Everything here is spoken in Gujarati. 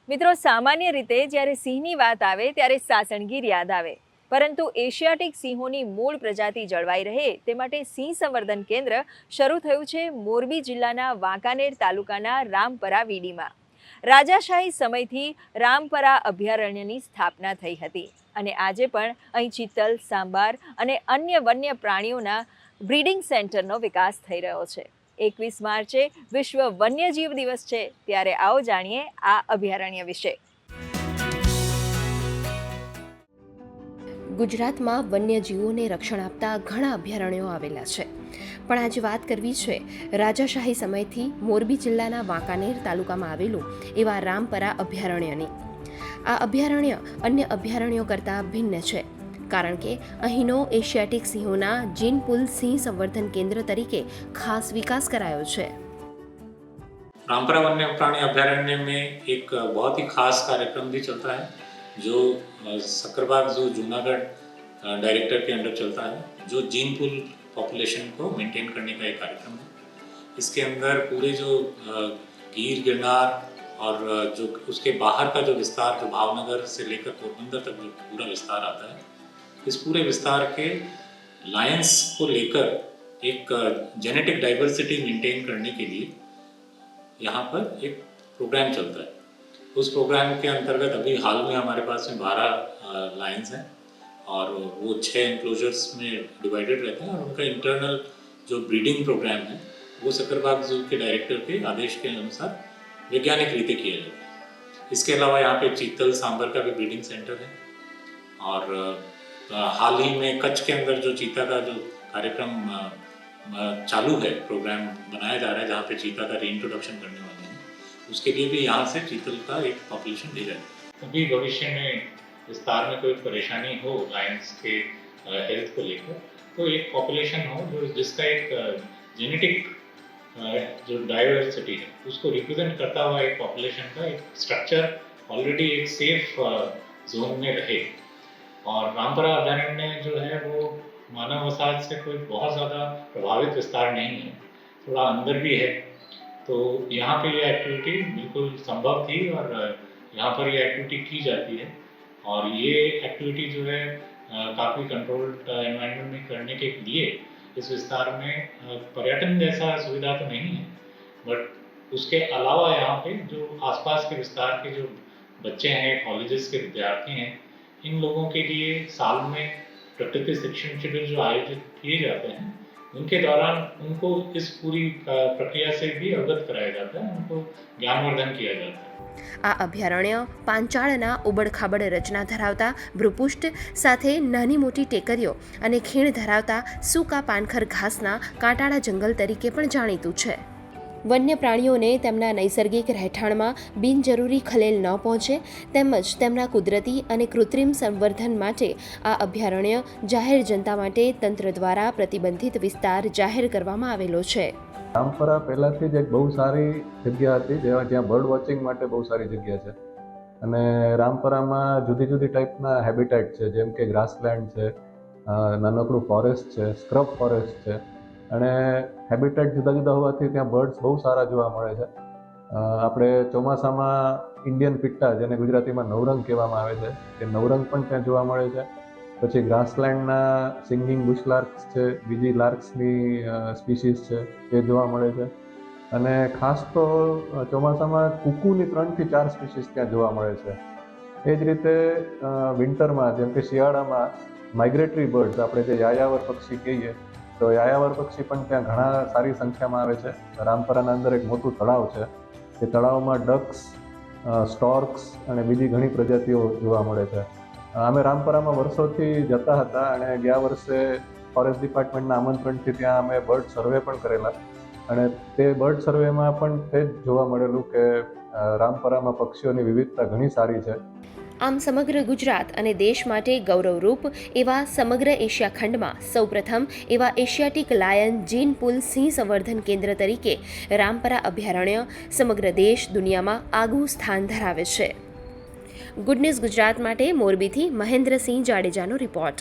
મિત્રો, સામાન્ય રીતે જ્યારે સિંહની વાત આવે ત્યારે સાસણગીર યાદ આવે, પરંતુ એશિયાટિક સિંહોની મૂળ પ્રજાતિ જળવાઈ રહે તે માટે સિંહ સંવર્ધન કેન્દ્ર શરૂ થયું છે મોરબી જિલ્લાના વાંકાનેર તાલુકાના રામપરા વીડીમાં. રાજાશાહી સમયથી રામપરા અભયારણ્યની સ્થાપના થઈ હતી અને આજે પણ અહીં ચિત્તલ, સાંભાર અને અન્ય વન્ય પ્રાણીઓના બ્રીડિંગ સેન્ટરનો વિકાસ થઈ રહ્યો છે. 21 માર્ચે વિશ્વ વન્યજીવ દિવસ છે, ત્યારે આવો જાણીએ આ અભયારણ્ય વિશે. ગુજરાતમાં વન્યજીવોને રક્ષણ આપતા ઘણા અભયારણ્યો આવેલા છે, પણ આજે વાત કરવી છે રાજાશાહી સમયથી મોરબી જિલ્લાના વાંકાનેર તાલુકામાં આવેલું એવા રામપરા અભયારણ્યની. આ અભયારણ્ય અન્ય અભયારણ્યો કરતાં ભિન્ન છે, કારણ કે અહીંનો એશિયાટિક સિંહોના જીનપુલ સિંહ સંવર્ધન કેન્દ્ર તરીકે खास विकास करायो है। रामपरा वन्य प्राणी अभयारण्य में एक बहुत ही खास कार्यक्रम भी चलता है जो सक्करबाग जो जूनागढ़ डायरेक्टर के अंडर चलता है, जो जीनपुल पॉपुलेशन को मेंटेन करने का एक कार्यक्रम है। इसके अंदर पूरे जो गिर गिरनार और जो उसके बाहर का जो विस्तार जो भावनगर से लेकर पोरबंदर तक जो पूरा विस्तार आता है, इस पूरे विस्तार के लायंस को लेकर एक जेनेटिक डाइवर्सिटी मेंटेन करने के लिए यहाँ पर एक प्रोग्राम चलता है। उस प्रोग्राम के अंतर्गत अभी हाल में हमारे पास में 12 लायंस हैं और वो 6 एनक्लोजर्स में डिवाइडेड रहते हैं और उनका इंटरनल जो ब्रीडिंग प्रोग्राम है वो सक्करबाग जू के डायरेक्टर के आदेश के अनुसार वैज्ञानिक रीति किया जाता है। इसके अलावा यहाँ पे चीतल सांबर का भी ब्रीडिंग सेंटर है और हाल ही में कच्छ के अंदर जो चीता का जो कार्यक्रम चालू है, प्रोग्राम बनाया जा रहा है जहाँ पे चीता का रीइंट्रोडक्शन करने वाले हैं, उसके लिए भी यहाँ से चीतल का एक पॉपुलेशन भेजा है। अभी भविष्य में विस्तार में कोई परेशानी हो लायंस के हेल्थ को लेकर, तो एक पॉपुलेशन हो जो जिसका एक जेनेटिक जो डाइवर्सिटी है उसको रिप्रेजेंट करता हुआ एक पॉपुलेशन का एक स्ट्रक्चर ऑलरेडी एक सेफ जोन में रहे। और रामपरा अभयारण्य जो है वो मानव वसाहत से कोई बहुत ज़्यादा प्रभावित विस्तार नहीं है, थोड़ा अंदर भी है, तो यहाँ पे ये एक्टिविटी बिल्कुल संभव थी और यहाँ पर ये एक्टिविटी की जाती है। और ये एक्टिविटी जो है काफ़ी कंट्रोल्ड एनवायरनमेंट में करने के लिए इस विस्तार में पर्यटन जैसा सुविधा तो नहीं है, बट उसके अलावा यहाँ पे जो आसपास के विस्तार के जो बच्चे हैं, कॉलेजेस के विद्यार्थी हैं, इन लोगों के लिए साल में प्रकृति शिक्षण शिविर जो आयोजित किए जाते हैं, उनके दौरान उनको इस पूरी प्रक्रिया से भी अवगत कराया जाता है, उनको ज्ञानवर्धन किया जाता है। આ અભયારણ્ય પાંચાળના ઉબડખાબડ રચના ધરાવતા ભૃપુષ્ઠ સાથે નાની મોટી ટેકરીઓ અને ખીણ ધરાવતા સૂકા પાનખર ઘાસના કાંટાળા જંગલ તરીકે પણ જાણીતું છે. વન્ય પ્રાણીઓને તેમના નૈસર્ગિક રહેઠાણમાં બિનજરૂરી ખલેલ ન પહોંચે તેમજ તેમના કુદરતી અને કૃત્રિમ સંવર્ધન માટે આ અભયારણ્ય જાહેર જનતા માટે તંત્ર દ્વારા પ્રતિબંધિત વિસ્તાર જાહેર કરવામાં આવેલો છે. રામપરા પહેલાંથી જ એક બહુ સારી જગ્યા હતી જ્યાં બર્ડ વોચિંગ માટે બહુ સારી જગ્યા છે અને રામપરામાં જુદી જુદી ટાઈપના હેબિટેટ છે, જેમ કે ગ્રાસલેન્ડ છે, નાનકડું ફોરેસ્ટ છે, સ્ક્રબ ફોરેસ્ટ છે અને હેબિટેટ જુદા જુદા હોવાથી ત્યાં બર્ડ્સ બહુ સારા જોવા મળે છે. આપણે ચોમાસામાં ઇન્ડિયન પિટ્ટા, જેને ગુજરાતીમાં નવરંગ કહેવામાં આવે છે, એ નવરંગ પણ ત્યાં જોવા મળે છે. પછી ગ્રાસલેન્ડના સિંગિંગ બુશ લાર્ક્સ છે, બીજી લાર્ક્સની સ્પીસીસ છે, એ જોવા મળે છે. અને ખાસ તો ચોમાસામાં કુકુની 3 થી 4 સ્પીસીસ ત્યાં જોવા મળે છે. એ જ રીતે વિન્ટરમાં જેમ કે શિયાળામાં માઇગ્રેટરી બર્ડ્સ, આપણે જે યાયાવર પક્ષી કહીએ, તો યાયાવર પક્ષી પણ ત્યાં ઘણા સારી સંખ્યામાં આવે છે. રામપરાના અંદર એક મોટું તળાવ છે, એ તળાવમાં ડક્સ, સ્ટોર્ક્સ અને બીજી ઘણી પ્રજાતિઓ જોવા મળે છે. અમે રામપરામાં વર્ષોથી જતા હતા અને ગયા વર્ષે ફોરેસ્ટ ડિપાર્ટમેન્ટના આમંત્રણથી ત્યાં અમે બર્ડ સર્વે પણ કરેલા અને તે બર્ડ સર્વેમાં પણ તે જ જોવા મળેલું કે રામપરામાં પક્ષીઓની વિવિધતા ઘણી સારી છે. આમ સમગ્ર ગુજરાત અને દેશ માટે ગૌરવરૂપ એવા સમગ્ર એશિયા ખંડમાં સૌપ્રથમ એવા એશિયાટિક લાયન જીનપુલ સિંહ સંવર્ધન કેન્દ્ર તરીકે રામપરા અભયારણ્ય સમગ્ર દેશ દુનિયામાં આગવું સ્થાન ધરાવે છે. ગુડ ન્યૂઝ ગુજરાત માટે મોરબીથી મહેન્દ્રસિંહ જાડેજાનો રિપોર્ટ.